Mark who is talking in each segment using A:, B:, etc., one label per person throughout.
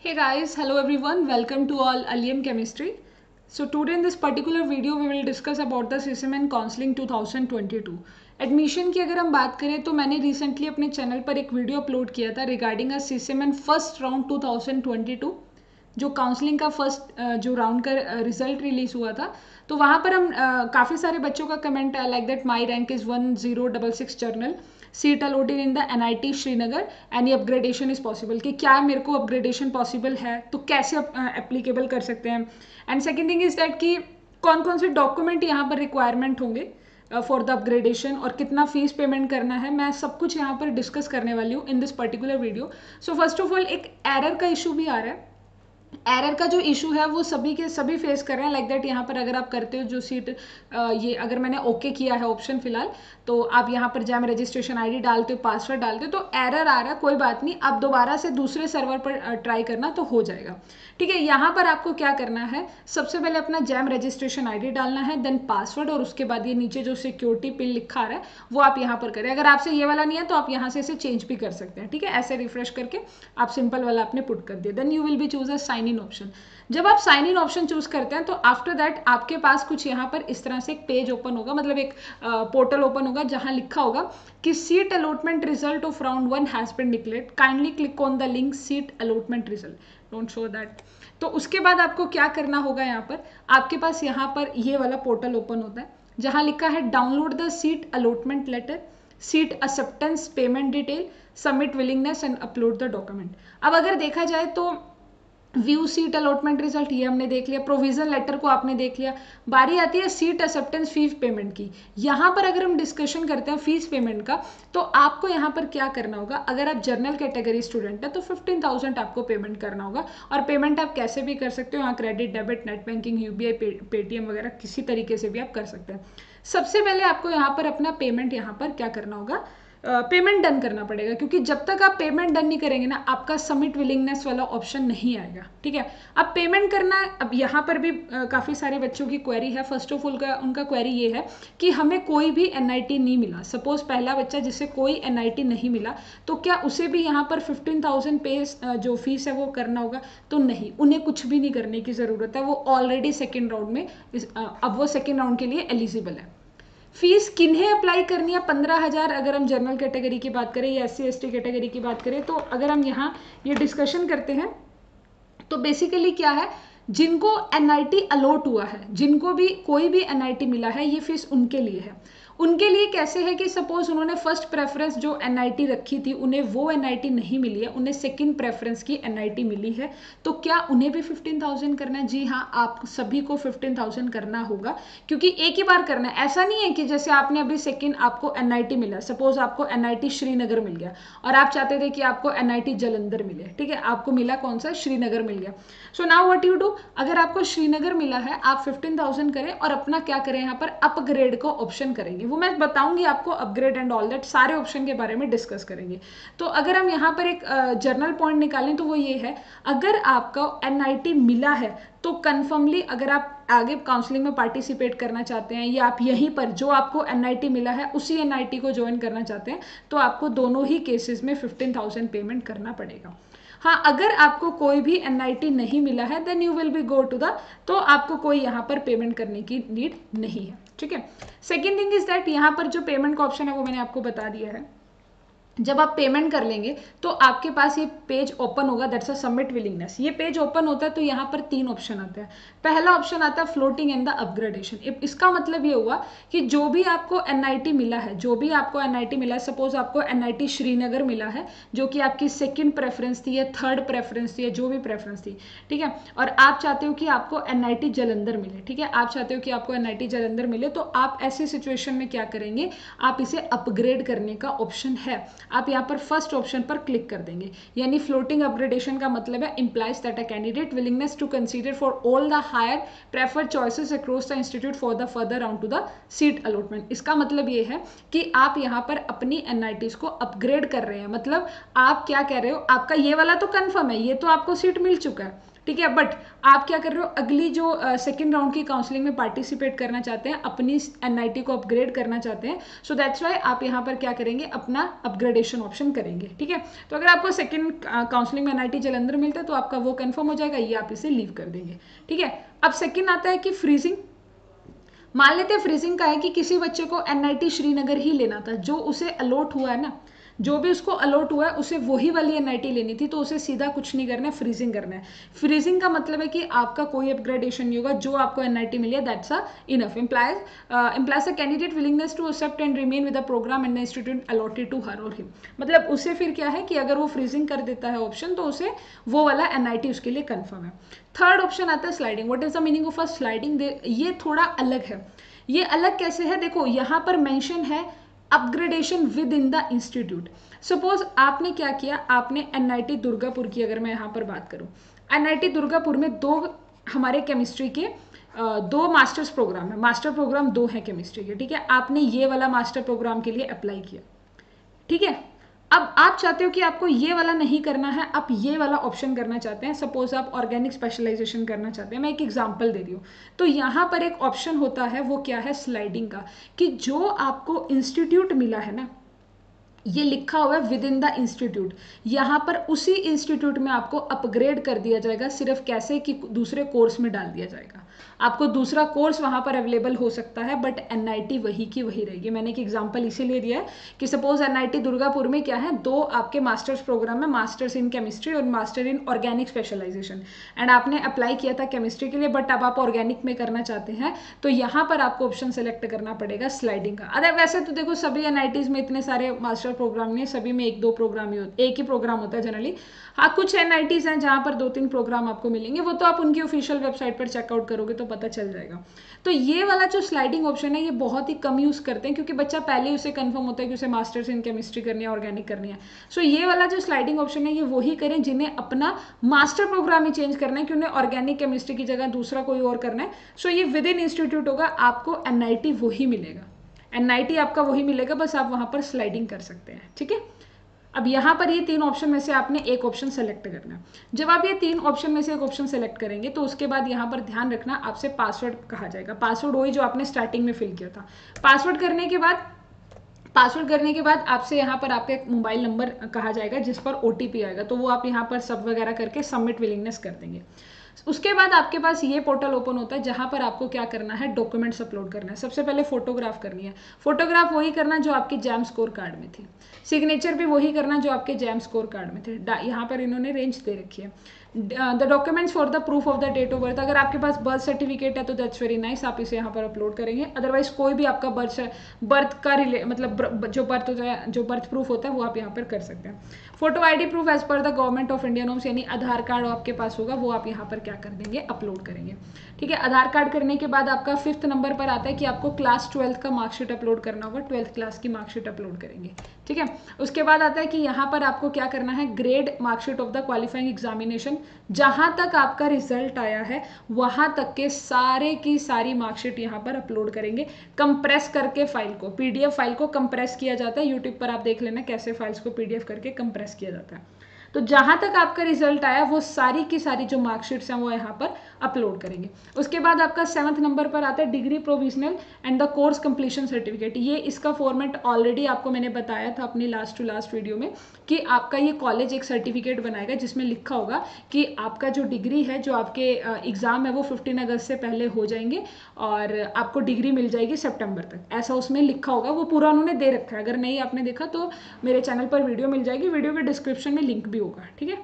A: Hey guys, hello everyone, welcome to all Allium Chemistry. So today in this particular video we will discuss about the CCMN Counseling 2022. Admission की अगर हम बात करें तो मैंने recently अपने चैनल पर एक वीडियो अपलोड किया था रिगार्डिंग अ CCMN फर्स्ट राउंड 2022, जो काउंसलिंग का फर्स्ट जो राउंड का रिजल्ट रिलीज हुआ था। तो वहाँ पर हम काफ़ी सारे बच्चों का कमेंट आया like that my rank is 1066 journal seat allotted in the NIT Srinagar, any upgradation is possible, कि क्या मेरे को अपग्रेडेशन पॉसिबल है, तो कैसे एप्लीकेबल कर सकते हैं। And second thing is that कि कौन कौन से डॉक्यूमेंट यहाँ पर रिक्वायरमेंट होंगे फॉर द अपग्रेडेशन और कितना फीस पेमेंट करना है, मैं सब कुछ यहाँ पर डिस्कस करने वाली हूँ in this particular video. So first of all एक एरर का इशू भी आ रहा है। एरर का जो इशू है वो सभी के सभी फेस कर रहे हैं लाइक दैट। यहाँ पर अगर आप करते हो जो सीट ये अगर मैंने ओके किया है ऑप्शन फिलहाल, तो आप यहाँ पर जैम रजिस्ट्रेशन आईडी डालते हो, पासवर्ड डालते हो, तो एरर आ रहा है, कोई बात नहीं, आप दोबारा से दूसरे सर्वर पर ट्राई करना तो हो जाएगा। ठीक है, यहाँ पर आपको क्या करना है, सबसे पहले अपना जैम रजिस्ट्रेशन आईडी डालना है, देन पासवर्ड, और उसके बाद ये नीचे जो सिक्योरिटी पिन लिखा आ रहा है वो आप यहाँ पर करें। अगर आपसे ये वाला नहीं है तो आप यहाँ से इसे चेंज भी कर सकते हैं। ठीक है, ऐसे रिफ्रेश करके आप सिंपल वाला आपने पुट कर दिया, then you will be choose a sign in option. जब आप साइन इन ऑप्शन चूज करते हैं तो आफ्टर दैट आपके पास कुछ यहाँ पर इस तरह से एक पेज ओपन होगा, मतलब एक पोर्टल ओपन होगा जहां लिखा होगा कि seat allotment result of round 1 has been declared, kindly click on the link seat allotment result, don't show that. तो उसके बाद आपको क्या करना होगा, यहाँ पर आपके पास यहाँ पर ये वाला पोर्टल ओपन होता है जहां लिखा है download the seat allotment letter, seat acceptance, payment detail, submit willingness and upload the document. अब अगर देखा जाए तो व्यू सीट अलॉटमेंट रिजल्ट ये हमने देख लिया, प्रोविजन लेटर को आपने देख लिया, बारी आती है सीट एक्सेप्टेंस फीस पेमेंट की। यहाँ पर अगर हम डिस्कशन करते हैं फीस पेमेंट का, तो आपको यहाँ पर क्या करना होगा, अगर आप जनरल कैटेगरी स्टूडेंट है तो 15,000 आपको पेमेंट करना होगा। और पेमेंट आप कैसे भी कर सकते हो, यहाँ credit, debit, net banking, UPI, Paytm वगैरह किसी तरीके से भी आप कर सकते हैं। सबसे पहले आपको यहाँ पर अपना पेमेंट यहाँ पर क्या करना होगा, पेमेंट डन करना पड़ेगा, क्योंकि जब तक आप पेमेंट डन नहीं करेंगे ना आपका सबमिट विलिंगनेस वाला ऑप्शन नहीं आएगा। ठीक है, अब पेमेंट करना, अब यहाँ पर भी काफ़ी सारे बच्चों की क्वेरी है। फर्स्ट ऑफ ऑल उनका क्वेरी ये है कि हमें कोई भी NIT नहीं मिला, सपोज पहला बच्चा जिसे कोई NIT नहीं मिला, तो क्या उसे भी यहाँ पर 15,000 पे जो फीस है वो करना होगा? तो नहीं, उन्हें कुछ भी नहीं करने की ज़रूरत है, वो ऑलरेडी सेकेंड राउंड में अब वो सेकेंड राउंड के लिए एलिजिबल है। फीस किन्हें अप्लाई करनी है, 15,000 अगर हम जनरल कैटेगरी की बात करें या SC ST कैटेगरी की बात करें, तो अगर हम यहाँ ये डिस्कशन करते हैं तो बेसिकली क्या है, जिनको NIT अलॉट हुआ है, जिनको भी कोई भी NIT मिला है, ये फीस उनके लिए है। उनके लिए कैसे है कि सपोज उन्होंने फर्स्ट प्रेफरेंस जो NIT रखी थी, उन्हें वो NIT नहीं मिली है, उन्हें सेकंड प्रेफरेंस की NIT मिली है, तो क्या उन्हें भी 15,000 करना है? जी हाँ, आप सभी को 15,000 करना होगा, क्योंकि एक ही बार करना है। ऐसा नहीं है कि जैसे आपने अभी सेकंड आपको NIT मिला, सपोज आपको NIT श्रीनगर मिल गया और आप चाहते थे कि आपको NIT जालंधर मिले, ठीक है, आपको मिला कौन सा, श्रीनगर मिल गया। So now what you do, अगर आपको श्रीनगर मिला है आप 15,000 करें और अपना क्या करें, यहाँ पर अपग्रेड को ऑप्शन करेंगे, वो मैं बताऊंगी आपको, अपग्रेड एंड ऑल दैट सारे ऑप्शन के बारे में डिस्कस करेंगे। तो अगर हम यहाँ पर एक जर्नल पॉइंट निकालें तो वो ये है, अगर आपका NIT मिला है तो कन्फर्मली अगर आप आगे काउंसलिंग में पार्टिसिपेट करना चाहते हैं या आप यहीं पर जो आपको NIT मिला है उसी NIT को ज्वाइन करना चाहते हैं, तो आपको दोनों ही केसेस में 15,000 पेमेंट करना पड़ेगा। हाँ, अगर आपको कोई भी NIT नहीं मिला है then you will be go to the, तो आपको कोई यहाँ पर पेमेंट करने की नीड नहीं है। ठीक है, सेकेंड थिंग इज दैट यहाँ पर जो पेमेंट का ऑप्शन है वो मैंने आपको बता दिया है। जब आप पेमेंट कर लेंगे तो आपके पास ये पेज ओपन होगा, दैट्स अ सबमिट विलिंगनेस। ये पेज ओपन होता है तो यहाँ पर 3 ऑप्शन आते हैं। पहला ऑप्शन आता है फ्लोटिंग एंड द अपग्रेडेशन। इसका मतलब ये हुआ कि जो भी आपको NIT मिला है, जो भी आपको NIT मिला है, सपोज आपको NIT श्रीनगर मिला है जो कि आपकी सेकंड प्रेफरेंस थी या थर्ड प्रेफरेंस थी या जो भी प्रेफरेंस थी, ठीक है, और आप चाहते हो कि आपको NIT जालंधर मिले, ठीक है, आप चाहते हो कि आपको NIT जालंधर मिले, तो आप ऐसी सिचुएशन में क्या करेंगे, आप इसे अपग्रेड करने का ऑप्शन है, आप यहाँ पर फर्स्ट ऑप्शन पर क्लिक कर देंगे। यानी फ्लोटिंग अपग्रेडेशन का मतलब है implies that a candidate willingness to consider for all the higher preferred choices across the institute for the further round to the seat allotment। इसका मतलब ये है कि आप यहाँ पर अपनी NITs को अपग्रेड कर रहे हैं, मतलब आप क्या कह रहे हो, आपका ये वाला तो कंफर्म है, ये तो आपको सीट मिल चुका है, ठीक है। बट आप क्या कर रहे हो, अगली जो सेकेंड राउंड की काउंसलिंग में पार्टिसिपेट करना चाहते हैं, अपनी एनआईटी को अपग्रेड करना चाहते हैं, सो दैट्स वाई आप यहाँ पर क्या करेंगे, अपना अपग्रेडेशन ऑप्शन करेंगे। ठीक है, तो अगर आपको सेकेंड काउंसलिंग में एनआईटी जालंधर मिलता है तो आपका वो कंफर्म हो जाएगा, ये आप इसे लीव कर देंगे। ठीक है, अब सेकेंड आता है कि फ्रीजिंग। मान लेते हैं फ्रीजिंग का है कि किसी बच्चे को एनआईटी श्रीनगर ही लेना था, जो उसे अलॉट हुआ है ना, जो भी उसको अलॉट हुआ है उसे वही वाली एनआईटी लेनी थी, तो उसे सीधा कुछ नहीं करना है, फ्रीजिंग करना है। फ्रीजिंग का मतलब है कि आपका कोई अपग्रेडेशन नहीं होगा, जो आपको एनआईटी मिली है that's a enough. Implies a candidate willingness to accept and remain with the program and the institute allotted to her और हिम। मतलब उसे फिर क्या है कि अगर वो फ्रीजिंग कर देता है ऑप्शन, तो उसे वो वाला एनआईटी उसके लिए कन्फर्म है। थर्ड ऑप्शन आता है sliding. What is the meaning of a sliding? ये थोड़ा अलग है। ये अलग कैसे है, देखो यहाँ पर मेंशन है upgradation with in the institute. Suppose आपने क्या किया, आपने एनआईटी दुर्गापुर की अगर मैं यहाँ पर बात करूँ, एनआईटी दुर्गापुर में दो हमारे केमिस्ट्री के दो मास्टर्स प्रोग्राम है, मास्टर प्रोग्राम दो है केमिस्ट्री के। ठीक है, आपने ये वाला मास्टर प्रोग्राम के लिए अप्लाई किया। ठीक है, अब आप चाहते हो कि आपको ये वाला नहीं करना है, आप ये वाला ऑप्शन करना चाहते हैं। सपोज आप ऑर्गेनिक स्पेशलाइजेशन करना चाहते हैं, मैं एक एग्जांपल दे रही हूँ। तो यहाँ पर एक ऑप्शन होता है, वो क्या है, स्लाइडिंग का, कि जो आपको इंस्टीट्यूट मिला है ना, ये लिखा हुआ है विद इन द इंस्टीट्यूट, यहाँ पर उसी इंस्टीट्यूट में आपको अपग्रेड कर दिया जाएगा। सिर्फ कैसे कि दूसरे कोर्स में डाल दिया जाएगा, आपको दूसरा कोर्स वहाँ पर अवेलेबल हो सकता है, बट एनआईटी वही की वही रहेगी। मैंने एक एग्जांपल इसीलिए दिया है कि सपोज एनआईटी दुर्गापुर में क्या है, दो आपके मास्टर्स प्रोग्राम है, मास्टर्स इन केमिस्ट्री और master in organic specialization, and आपने अप्लाई किया था केमिस्ट्री के लिए, बट अब आप ऑर्गेनिक में करना चाहते हैं, तो यहाँ पर आपको ऑप्शन सेलेक्ट करना पड़ेगा स्लाइडिंग का। अगर वैसे तो देखो सभी एनआईटीज में इतने सारे मास्टर प्रोग्राम नहीं है, सभी में एक दो प्रोग्राम ही होते, एक ही प्रोग्राम होता है जनरली। हाँ, कुछ एनआईटीज हैं जहाँ पर दो तीन प्रोग्राम आपको मिलेंगे, वो तो आप उनकी ऑफिशियल वेबसाइट पर चेकआउट करोगे तो पता चल जाएगा। तो ये वाला जो स्लाइडिंग ऑप्शन है, ये बहुत ही कम यूज करते हैं, क्योंकि बच्चा पहले ही उसे कंफर्म होता है कि उसे मास्टर्स इन केमिस्ट्री करनी है, ऑर्गेनिक करनी है। सो ये वाला जो स्लाइडिंग ऑप्शन है, ये वही करें जिन्हें अपना मास्टर प्रोग्राम ही चेंज करना है, कि उन्हें ऑर्गेनिक केमिस्ट्री की जगह दूसरा कोई और करना है। सो ये विद इन इंस्टीट्यूट होगा, आपको एनआईटी वही मिलेगा, एनआईटी आपका वही मिलेगा, बस आप वहां पर स्लाइडिंग कर सकते हैं। ठीक है, अब यहाँ पर ये तीन ऑप्शन में से आपने एक ऑप्शन सेलेक्ट करना है। जब आप ये तीन ऑप्शन में से एक ऑप्शन सेलेक्ट करेंगे, तो उसके बाद यहाँ पर ध्यान रखना, आपसे पासवर्ड कहा जाएगा। पासवर्ड वही जो आपने स्टार्टिंग में फिल किया था। पासवर्ड करने के बाद आपसे यहाँ पर आपका एक मोबाइल नंबर कहा जाएगा, जिस पर ओटीपी आएगा, तो वो आप यहाँ पर सब वगैरह करके सबमिट विलिंगनेस कर देंगे। उसके बाद आपके पास ये पोर्टल ओपन होता है, जहां पर आपको क्या करना है, डॉक्यूमेंट्स अपलोड करना है। सबसे पहले फोटोग्राफ करनी है। फोटोग्राफ वही करना जो आपके जैम स्कोर कार्ड में थी। सिग्नेचर भी वही करना जो आपके जैम स्कोर कार्ड में थे। यहाँ पर इन्होंने रेंज दे रखी है। The documents for the proof of the date of birth, अगर आपके पास बर्थ सर्टिफिकेट है तो दैट्स वेरी नाइस, आप इसे यहाँ पर अपलोड करेंगे। अदरवाइज कोई भी आपका बर्थ का मतलब जो बर्थ होता है, जो बर्थ प्रूफ होता है, वो आप यहाँ पर कर सकते हैं। Photo ID proof as per the government of India norms, यानी आधार कार्ड आपके पास होगा, वो आप यहाँ पर क्या कर देंगे, अपलोड करेंगे। ठीक है, आधार कार्ड करने के बाद आपका 5th नंबर पर आता है कि आपको क्लास 12th का मार्कशीट अपलोड करना होगा, 12th क्लास की मार्कशीट अपलोड करेंगे। ठीक है, उसके बाद आता है कि यहाँ पर आपको क्या करना है, grade marksheet of the qualifying examination, जहां तक आपका रिजल्ट आया है वहां तक के सारे की सारी मार्कशीट यहाँ पर अपलोड करेंगे, कंप्रेस करके फाइल को, पीडीएफ फाइल को कंप्रेस किया जाता है। यूट्यूब पर आप देख लेना कैसे फाइल्स को पीडीएफ करके कंप्रेस किया जाता है। तो जहां तक आपका रिजल्ट आया वो सारी की सारी जो मार्कशीट्स हैं वो यहाँ पर अपलोड करेंगे। उसके बाद आपका 7th नंबर पर आता है degree provisional and the course completion certificate. ये इसका फॉर्मेट ऑलरेडी आपको मैंने बताया था अपनी लास्ट टू लास्ट वीडियो में, कि आपका ये कॉलेज एक सर्टिफिकेट बनाएगा जिसमें लिखा होगा कि आपका जो डिग्री है, जो आपके एग्जाम है, वो 15 अगस्त से पहले हो जाएंगे और आपको डिग्री मिल जाएगी सितंबर तक, ऐसा उसमें लिखा होगा। वो पूरा उन्होंने दे रखा है, अगर नहीं आपने देखा तो मेरे चैनल पर वीडियो मिल जाएगी, वीडियो के डिस्क्रिप्शन में लिंक भी होगा। ठीक है,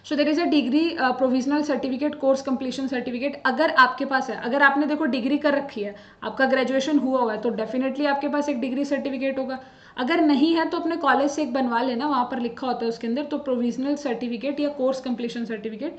A: so there is a degree provisional certificate, course completion certificate. अगर आपके पास है, अगर आपने देखो डिग्री कर रखी है, आपका ग्रेजुएशन हुआ है, तो डेफिनेटली आपके पास एक डिग्री सर्टिफिकेट होगा। अगर नहीं है तो अपने कॉलेज से एक बनवा लेना, वहाँ पर लिखा होता है उसके अंदर, तो प्रोविजनल सर्टिफिकेट या कोर्स कंप्लीशन सर्टिफिकेट।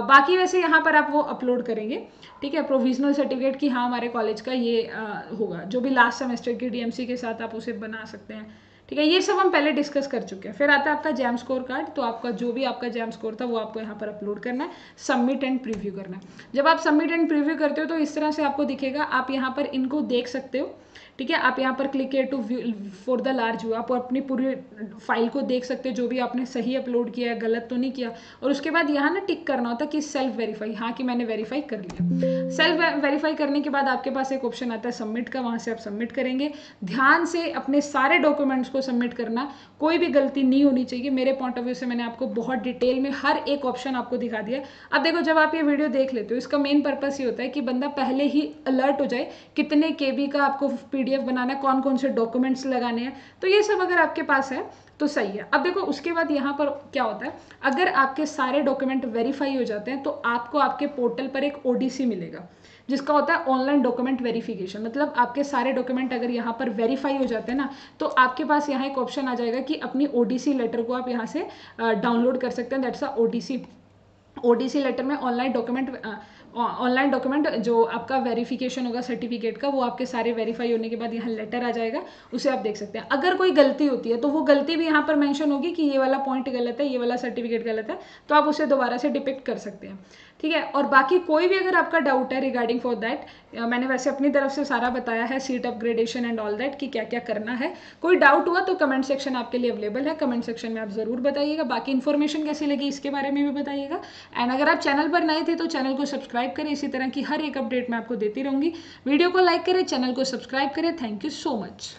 A: बाकी वैसे यहाँ पर आप वो अपलोड करेंगे। ठीक है, प्रोविजनल सर्टिफिकेट की हाँ हमारे कॉलेज का ये होगा, जो भी लास्ट सेमेस्टर की डीएमसी के साथ आप उसे बना सकते हैं। ठीक है, ये सब हम पहले डिस्कस कर चुके हैं। फिर आता है आपका जैम स्कोर कार्ड, तो आपका जो भी आपका जैम स्कोर था वो आपको यहाँ पर अपलोड करना है, सबमिट एंड प्रीव्यू करना है। जब आप सबमिट एंड प्रीव्यू करते हो तो इस तरह से आपको दिखेगा, आप यहाँ पर इनको देख सकते हो। ठीक है, आप यहाँ पर क्लिक किए to view for the large view, आप अपनी पूरी फाइल को देख सकते हो, जो भी आपने सही अपलोड किया है, गलत तो नहीं किया। और उसके बाद यहाँ ना टिक करना होता है कि सेल्फ वेरीफाई, हाँ कि मैंने वेरीफाई कर लिया। सेल्फ वेरीफाई करने के बाद आपके पास एक ऑप्शन आता है सबमिट का, वहाँ से आप सबमिट करेंगे। ध्यान से अपने सारे डॉक्यूमेंट्स को सबमिट करना, कोई भी गलती नहीं होनी चाहिए। मेरे पॉइंट ऑफ व्यू से मैंने आपको बहुत डिटेल में हर एक ऑप्शन आपको दिखा दिया। अब देखो, जब आप ये वीडियो देख लेते हो, इसका मेन पर्पस ये होता है कि बंदा पहले ही अलर्ट हो जाए कितने केबी का आपको पीडीएफ बनाना है, कौन कौन से डॉक्यूमेंट्स लगाने हैं, तो ये सब अगर आपके पास है तो सही है। अब देखो उसके बाद यहाँ पर क्या होता है, अगर आपके सारे डॉक्यूमेंट वेरीफाई हो जाते हैं तो आपको आपके पोर्टल पर एक ओडीसी मिलेगा, जिसका होता है ऑनलाइन डॉक्यूमेंट वेरिफिकेशन। मतलब आपके सारे डॉक्यूमेंट अगर यहाँ पर वेरीफाई हो जाते हैं ना, तो आपके पास यहाँ एक ऑप्शन आ जाएगा कि अपनी ओडीसी लेटर को आप यहाँ से डाउनलोड कर सकते हैं। दैट्स अ ओडीसी लेटर में ऑनलाइन डॉक्यूमेंट जो आपका वेरिफिकेशन होगा सर्टिफिकेट का, वो आपके सारे वेरीफाई होने के बाद यहाँ लेटर आ जाएगा, उसे आप देख सकते हैं। अगर कोई गलती होती है तो वो गलती भी यहाँ पर मेंशन होगी कि ये वाला पॉइंट गलत है, ये वाला सर्टिफिकेट गलत है, तो आप उसे दोबारा से डिपिक्ट कर सकते हैं। ठीक है, और बाकी कोई भी अगर आपका डाउट है रिगार्डिंग फॉर दैट, मैंने वैसे अपनी तरफ से सारा बताया है, seat upgradation and all that, कि क्या क्या करना है। कोई डाउट हुआ तो कमेंट सेक्शन आपके लिए अवेलेबल है, कमेंट सेक्शन में आप जरूर बताइएगा। बाकी इन्फॉर्मेशन कैसी लगी इसके बारे में भी बताइएगा। एंड अगर आप चैनल पर नए थे तो चैनल को सब्सक्राइब करें, इसी तरह की हर एक अपडेट मैं आपको देती रहूंगी। वीडियो को लाइक करें, चैनल को सब्सक्राइब करें। Thank you so much.